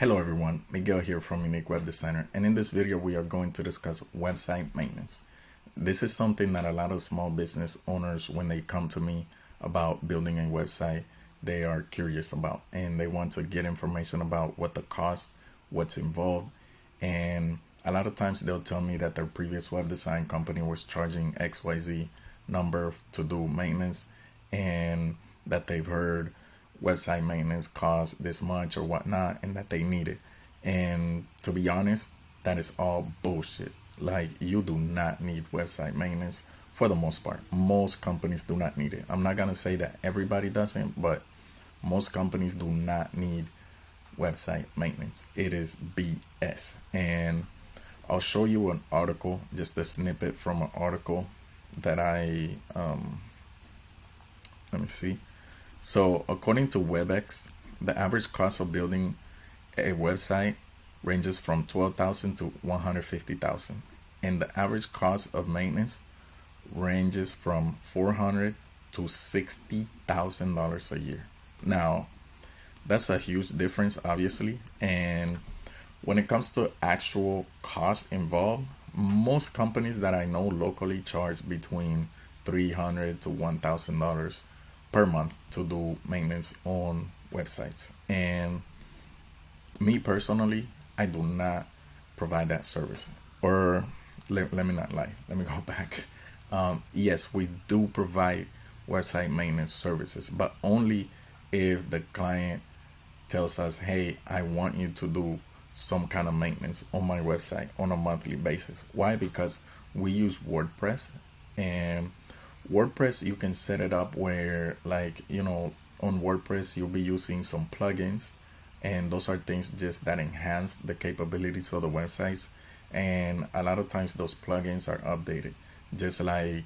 Hello everyone, Miguel here from Unique Web Designer, and in this video we are going to discuss website maintenance. This is something that a lot of small business owners, when they come to me about building a website, they are curious about, and they want to get information about what the cost, what's involved, and a lot of times they'll tell me that their previous web design company was charging XYZ number to do maintenance, and that they've heard website maintenance costs this much or whatnot, and that they need it. And to be honest, that is all bullshit. Like, you do not need website maintenance for the most part. Most companies do not need it. I'm not gonna say that everybody doesn't, but most companies do not need website maintenance. It is BS. And I'll show you an article, just a snippet from an article that let me see. So according to WebEx, the average cost of building a website ranges from $12,000 to $150,000, and the average cost of maintenance ranges from $400 to $60,000 a year. Now, that's a huge difference, obviously. And when it comes to actual cost involved, most companies that I know locally charge between $300 to $1,000 per month to do maintenance on websites. And me personally, I do not provide that service. Or let me not lie, let me go back. Yes, we do provide website maintenance services, but only if the client tells us, hey, I want you to do some kind of maintenance on my website on a monthly basis. Why? Because we use WordPress, and WordPress, you can set it up where, like, on WordPress, you'll be using some plugins, and those are things just that enhance the capabilities of the websites. And a lot of times those plugins are updated, just like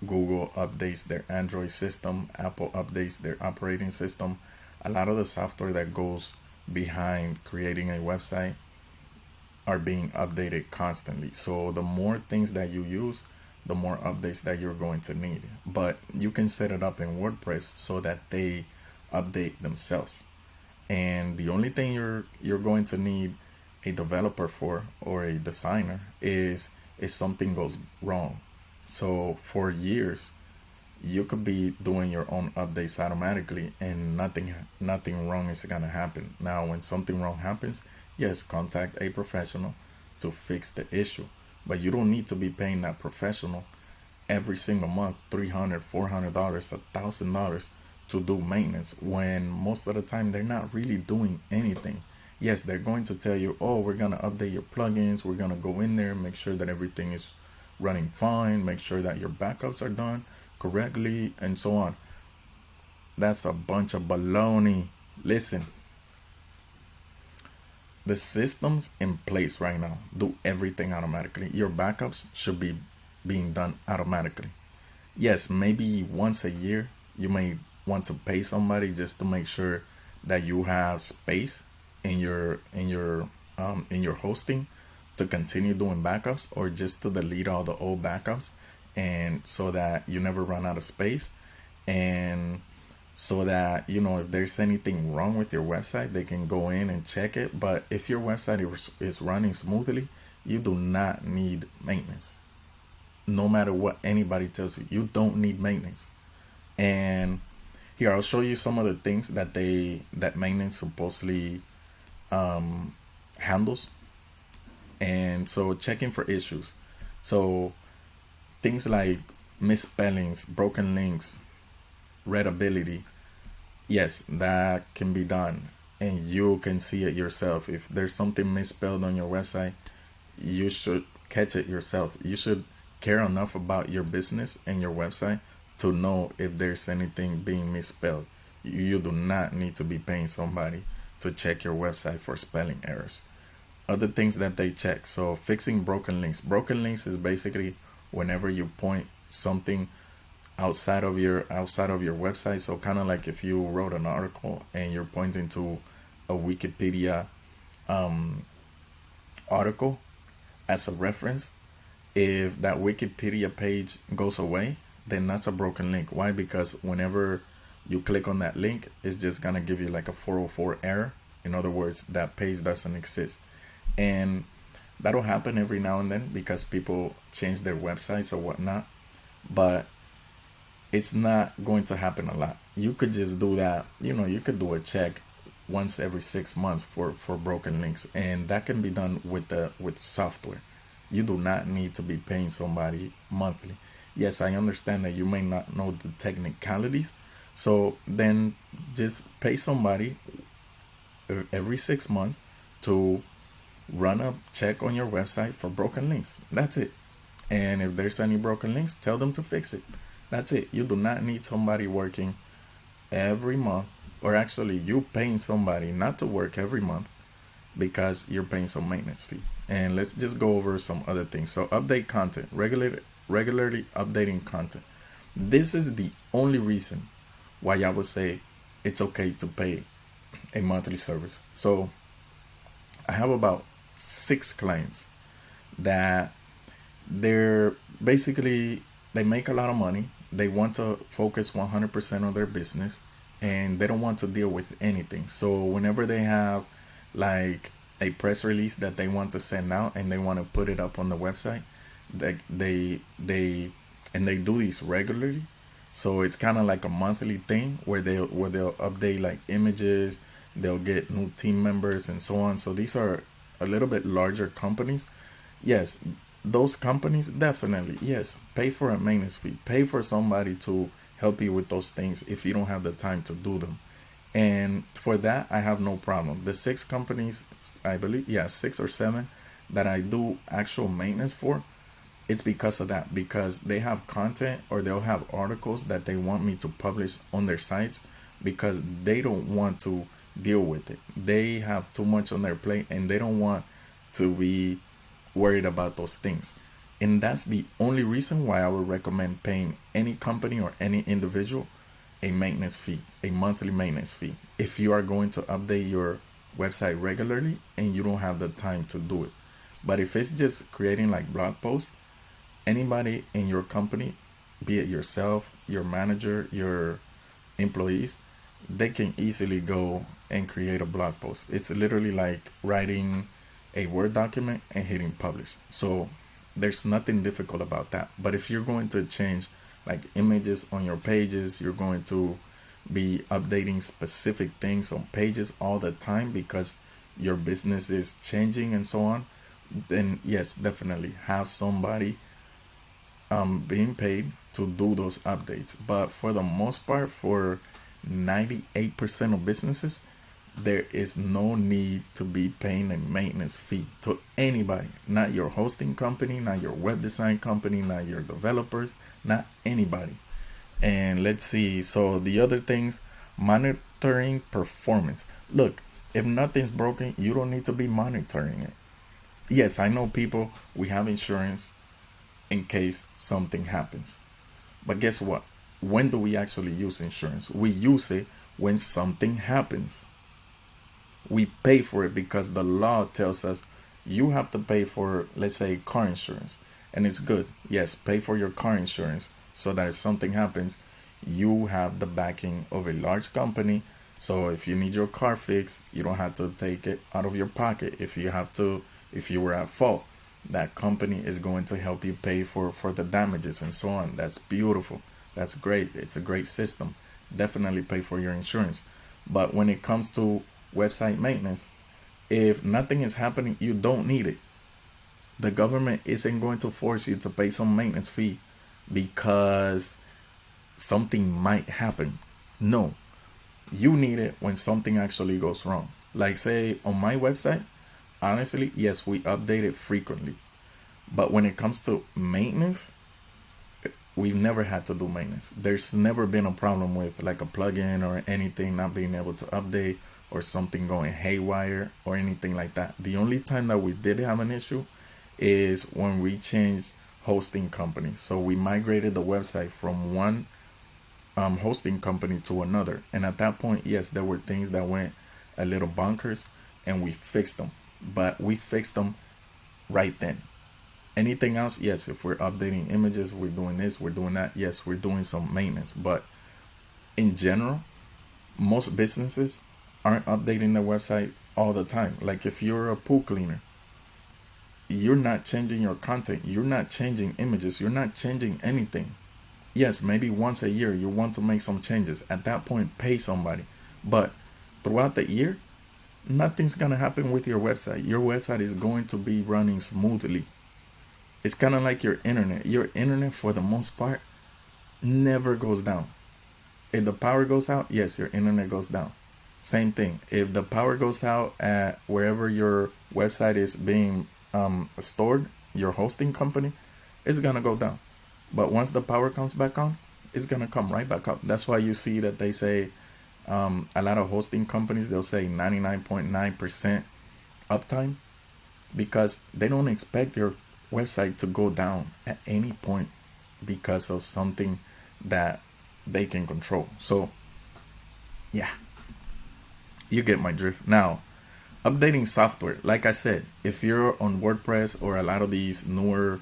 Google updates their Android system, Apple updates their operating system. A lot of the software that goes behind creating a website are being updated constantly. So the more things that you use, the more updates that you're going to need. But you can set it up in WordPress so that they update themselves. And the only thing you're going to need a developer for, or a designer, is if something goes wrong. So for years, you could be doing your own updates automatically, and nothing wrong is gonna happen. Now, when something wrong happens, yes, contact a professional to fix the issue. But you don't need to be paying that professional every single month $300, $400, $1,000 to do maintenance, when most of the time they're not really doing anything. Yes, they're going to tell you, oh, we're gonna update your plugins, we're gonna go in there, make sure that everything is running fine, make sure that your backups are done correctly, and so on. That's a bunch of baloney. Listen, the systems in place right now do everything automatically. Your backups should be being done automatically. Yes, maybe once a year you may want to pay somebody just to make sure that you have space in your hosting to continue doing backups, or just to delete all the old backups, and so that you never run out of space, and so that, if there's anything wrong with your website, they can go in and check it. But if your website is running smoothly, you do not need maintenance. No matter what anybody tells you, you don't need maintenance. And here, I'll show you some of the things that maintenance supposedly handles. And so, checking for issues. So things like misspellings, broken links, readability, yes, that can be done, and you can see it yourself. If there's something misspelled on your website, you should catch it yourself. You should care enough about your business and your website to know if there's anything being misspelled. You do not need to be paying somebody to check your website for spelling errors. Other things that they check, so fixing broken links. Broken links is basically whenever you point something outside of your website. So kind of like if you wrote an article and you're pointing to a Wikipedia article as a reference, if that Wikipedia page goes away, then that's a broken link. Why? Because whenever you click on that link, it's just gonna give you like a 404 error, In other words, that page doesn't exist. And that'll happen every now and then because people change their websites or whatnot. But it's not going to happen a lot. You could just do that. You could do a check once every 6 months for broken links, and that can be done with software. You do not need to be paying somebody monthly. Yes, I understand that you may not know the technicalities, so then just pay somebody every 6 months to run a check on your website for broken links. That's it. And if there's any broken links, tell them to fix it. That's it. You do not need somebody working every month, or actually you paying somebody not to work every month because you're paying some maintenance fee. And let's just go over some other things. So update content, regularly updating content. This is the only reason why I would say it's okay to pay a monthly service. So I have about 6 clients that they're basically, they make a lot of money. They want to focus 100% on their business, and they don't want to deal with anything. So whenever they have like a press release that they want to send out and they want to put it up on the website, they do these regularly. So it's kind of like a monthly thing where they'll update like images, they'll get new team members and so on. So these are a little bit larger companies. Yes, those companies, definitely, yes, pay for a maintenance fee. Pay for somebody to help you with those things if you don't have the time to do them. And for that, I have no problem. The 6 companies, I believe, 6 or 7 that I do actual maintenance for, it's because of that. Because they have content, or they'll have articles that they want me to publish on their sites because they don't want to deal with it. They have too much on their plate and they don't want to be worried about those things. And that's the only reason why I would recommend paying any company or any individual a maintenance fee, a monthly maintenance fee, if you are going to update your website regularly and you don't have the time to do it. But if it's just creating like blog posts, anybody in your company, be it yourself, your manager, your employees, they can easily go and create a blog post. It's literally like writing a Word document and hitting publish. So there's nothing difficult about that. But if you're going to change like images on your pages, you're going to be updating specific things on pages all the time because your business is changing and so on, then yes, definitely have somebody being paid to do those updates. But for the most part, for 98% of businesses, there is no need to be paying a maintenance fee to anybody. Not your hosting company, not your web design company, not your developers, not anybody. And let's see. So the other things, monitoring performance. Look, if nothing's broken, you don't need to be monitoring it. Yes, I know people, we have insurance in case something happens. But guess what? When do we actually use insurance? We use it when something happens. We pay for it because the law tells us you have to pay for, let's say, car insurance. And it's good. Yes, pay for your car insurance so that if something happens, you have the backing of a large company. So if you need your car fixed, you don't have to take it out of your pocket. If you were at fault, that company is going to help you pay for the damages and so on. That's beautiful. That's great. It's a great system. Definitely pay for your insurance. But when it comes to website maintenance, if nothing is happening, you don't need it. The government isn't going to force you to pay some maintenance fee because something might happen. No, you need it when something actually goes wrong. Like say on my website, honestly, yes, we update it frequently. But when it comes to maintenance, we've never had to do maintenance. There's never been a problem with like a plugin or anything not being able to update or something going haywire or anything like that. The only time that we did have an issue is when we changed hosting companies. So we migrated the website from one hosting company to another. And at that point, yes, there were things that went a little bonkers and we fixed them. But we fixed them right then. Anything else, yes, if we're updating images, we're doing this, we're doing that, yes, we're doing some maintenance. But in general, most businesses aren't updating their website all the time. Like if you're a pool cleaner, you're not changing your content, you're not changing images, you're not changing anything. Yes, maybe once a year you want to make some changes. At that point, pay somebody. But throughout the year, nothing's gonna happen with your website. Your website is going to be running smoothly. It's kind of like your internet. Your internet, for the most part, never goes down. If the power goes out, yes, your internet goes down. Same thing. If the power goes out at wherever your website is being stored, your hosting company, it's gonna go down. But once the power comes back on, it's gonna come right back up. That's why you see that they say a lot of hosting companies, they'll say 99.9% uptime, because they don't expect your website to go down at any point because of something that they can control. So yeah, you get my drift. Now, updating software, like I said, if you're on WordPress or a lot of these newer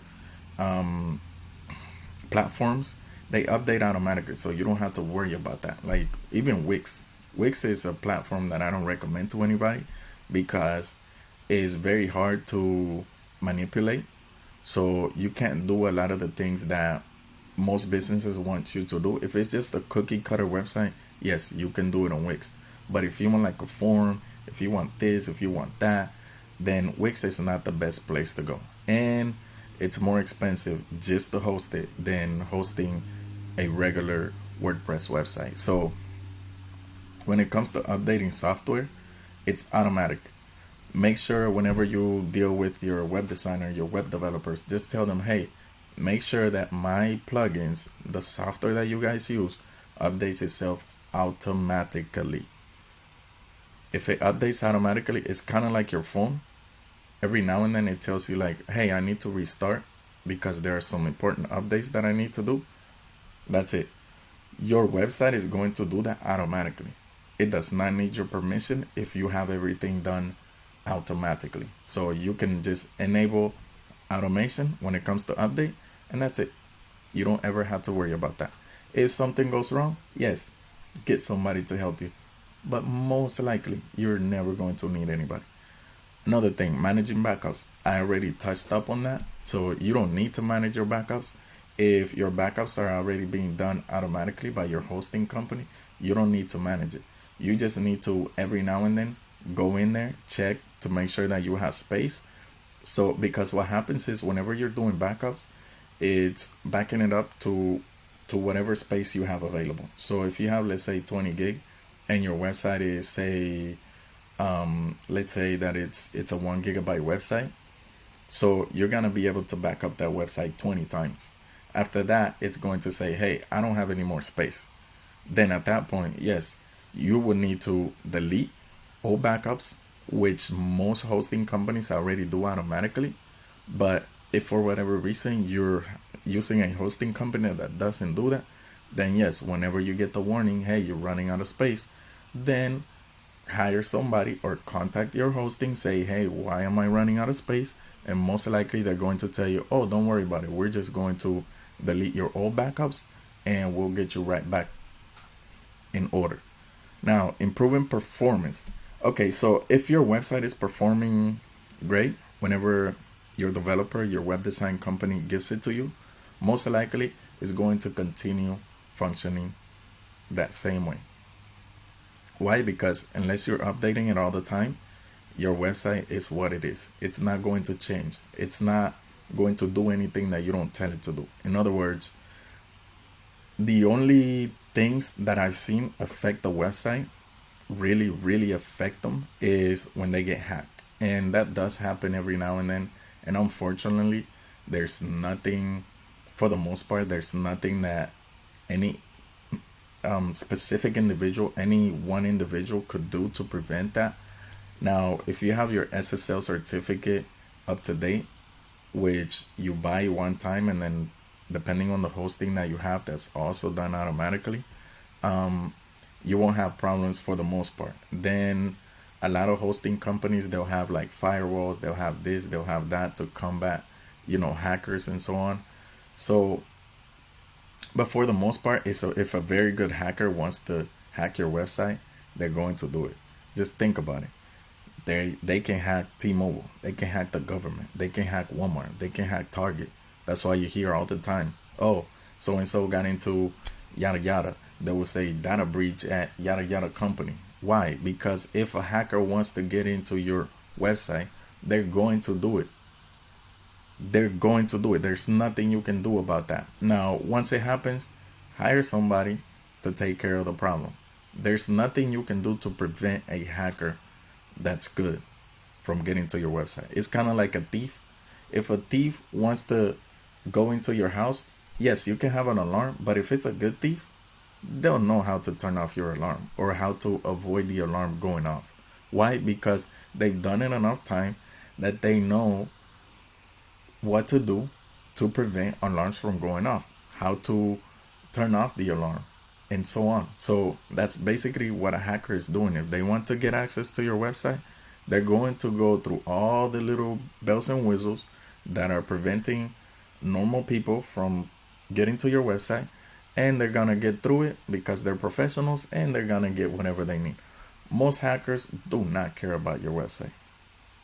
platforms, they update automatically, so you don't have to worry about that. Like even Wix is a platform that I don't recommend to anybody because it's very hard to manipulate. So you can't do a lot of the things that most businesses want you to do. If it's just a cookie cutter website, yes, you can do it on Wix. But if you want like a form, if you want this, if you want that, then Wix is not the best place to go. And it's more expensive just to host it than hosting a regular WordPress website. So when it comes to updating software, it's automatic. Make sure whenever you deal with your web designer, your web developers, just tell them, hey, make sure that my plugins, the software that you guys use, updates itself automatically. If it updates automatically, it's kind of like your phone. Every now and then it tells you like, hey, I need to restart because there are some important updates that I need to do. That's it. Your website is going to do that automatically. It does not need your permission if you have everything done automatically. So you can just enable automation when it comes to update, and that's it. You don't ever have to worry about that. If something goes wrong, yes, get somebody to help you, but most likely you're never going to need anybody. Another thing, managing backups. I already touched up on that, so you don't need to manage your backups. If your backups are already being done automatically by your hosting company, you don't need to manage it. You just need to every now and then go in there, check to make sure that you have space. So because what happens is whenever you're doing backups, it's backing it up to whatever space you have available. So if you have, let's say, 20 gig and your website is, say, let's say that it's a 1 gigabyte website, so you're gonna be able to back up that website 20 times. After that, it's going to say, hey, I don't have any more space. Then at that point, yes, you would need to delete all backups, which most hosting companies already do automatically. But if for whatever reason you're using a hosting company that doesn't do that, then yes, whenever you get the warning, hey, you're running out of space, then hire somebody or contact your hosting, say, hey, why am I running out of space? And most likely they're going to tell you, oh, don't worry about it, we're just going to delete your old backups and we'll get you right back in order. Now, improving performance. Okay, so if your website is performing great whenever your developer, your web design company gives it to you, most likely it's going to continue functioning that same way. Why? Because unless you're updating it all the time, your website is what it is. It's not going to change. It's not going to do anything that you don't tell it to do. In other words, the only things that I've seen affect the website, really affect them, is when they get hacked. And that does happen every now and then. And unfortunately, there's nothing, for the most part, there's nothing that any specific individual, any one individual could do to prevent that. Now, if you have your SSL certificate up to date, which you buy one time, and then depending on the hosting that you have, that's also done automatically, you won't have problems for the most part. Then a lot of hosting companies, they'll have like firewalls, they'll have this, they'll have that to combat, hackers and so on. So, but for the most part, if a very good hacker wants to hack your website, they're going to do it. Just think about it. They can hack T-Mobile, they can hack the government, they can hack Walmart, they can hack Target. That's why you hear all the time, oh, so and so got into yada yada. They will say data breach at yada yada company. Why? Because if a hacker wants to get into your website, they're going to do it. They're going to do it. There's nothing you can do about that. Now, once it happens, hire somebody to take care of the problem. There's nothing you can do to prevent a hacker that's good from getting to your website. It's kind of like a thief. If a thief wants to go into your house, yes, you can have an alarm, but if it's a good thief, they'll know how to turn off your alarm or how to avoid the alarm going off. Why? Because they've done it enough time that they know what to do to prevent alarms from going off, how to turn off the alarm, and so on. So that's basically what a hacker is doing. If they want to get access to your website, they're going to go through all the little bells and whistles that are preventing normal people from getting to your website, and they're gonna get through it because they're professionals and they're gonna get whatever they need. Most hackers do not care about your website.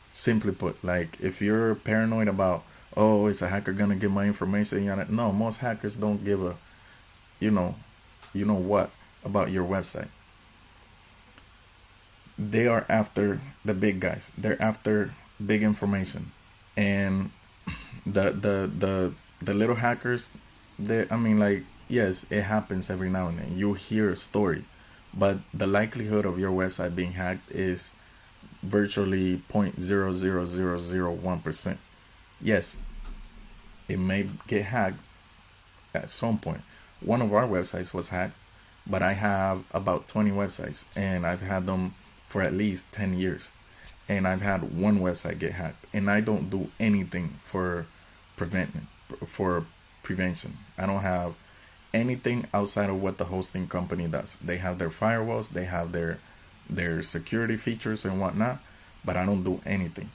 Simply put, like if you're paranoid about, oh, is a hacker gonna get my information? No, most hackers don't give a, you know what about your website. They are after the big guys. They're after big information, and the little hackers. I mean, like, yes, it happens every now and then. You hear a story, but the likelihood of your website being hacked is virtually 0.00001%. Yes, it may get hacked at some point. One of our websites was hacked, but I have about 20 websites and I've had them for at least 10 years. And I've had one website get hacked, and I don't do anything for prevention. I don't have anything outside of what the hosting company does. They have their firewalls, they have their security features and whatnot, but I don't do anything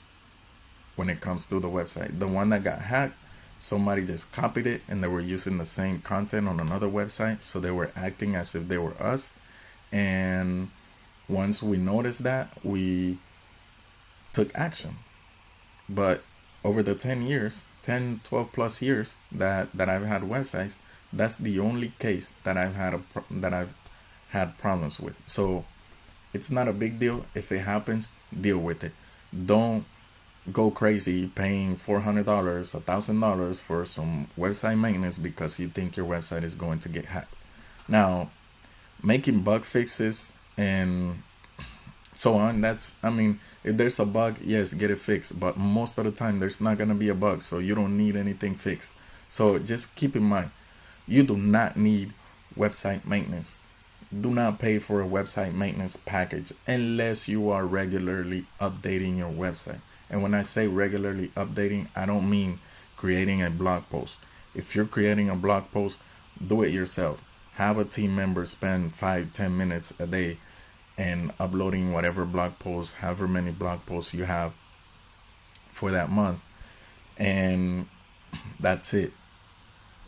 when it comes to the website. The one that got hacked, somebody just copied it and they were using the same content on another website, so they were acting as if they were us. And once we noticed that, we took action. But over the 12 plus years that I've had websites, that's the only case that I've had problems with. So it's not a big deal. If it happens, deal with it. Don't go crazy paying $400, $1,000 for some website maintenance because you think your website is going to get hacked. Now, making bug fixes and so on, if there's a bug, yes, get it fixed, but most of the time there's not going to be a bug, so you don't need anything fixed. So just keep in mind, you do not need website maintenance. Do not pay for a website maintenance package unless you are regularly updating your website. And when I say regularly updating, I don't mean creating a blog post. If you're creating a blog post, do it yourself. Have a team member spend 5-10 minutes a day and uploading whatever blog posts, however many blog posts you have for that month, and that's it.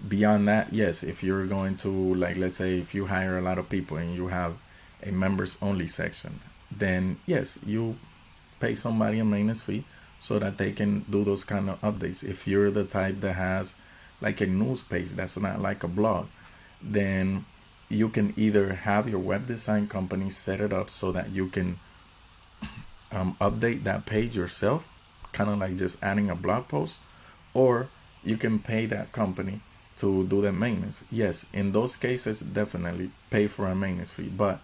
Beyond that, yes, if you're going to, like, let's say if you hire a lot of people and you have a members only section, then yes, you pay somebody a maintenance fee so that they can do those kind of updates. If you're the type that has like a news page that's not like a blog, then you can either have your web design company set it up so that you can update that page yourself, kind of like just adding a blog post, or you can pay that company to do the maintenance. Yes, in those cases, definitely pay for a maintenance fee. But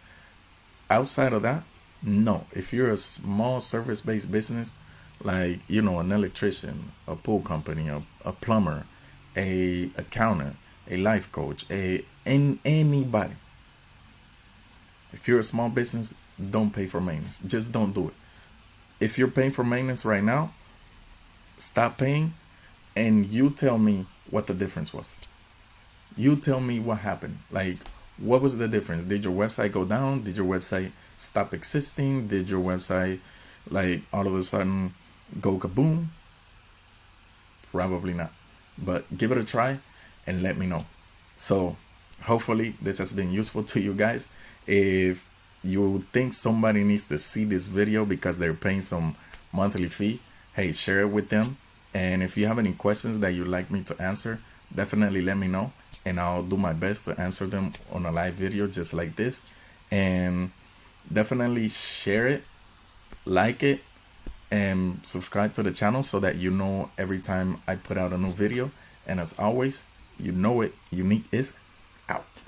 outside of that, no. If you're a small service-based business, like, an electrician, a pool company, a plumber, a accountant, a life coach, anybody. If you're a small business, don't pay for maintenance. Just don't do it. If you're paying for maintenance right now, stop paying and you tell me what the difference was. You tell me what happened. Like, what was the difference? Did your website go down? Did your website stop existing? Did your website, like, all of a sudden go kaboom? Probably not. But give it a try and let me know. So hopefully this has been useful to you guys. If you would think somebody needs to see this video because they're paying some monthly fee, hey, share it with them. And if you have any questions that you'd like me to answer, definitely let me know, and I'll do my best to answer them on a live video just like this. And definitely share it, like it, and subscribe to the channel so that you know every time I put out a new video. And as always, you know it, unique is out.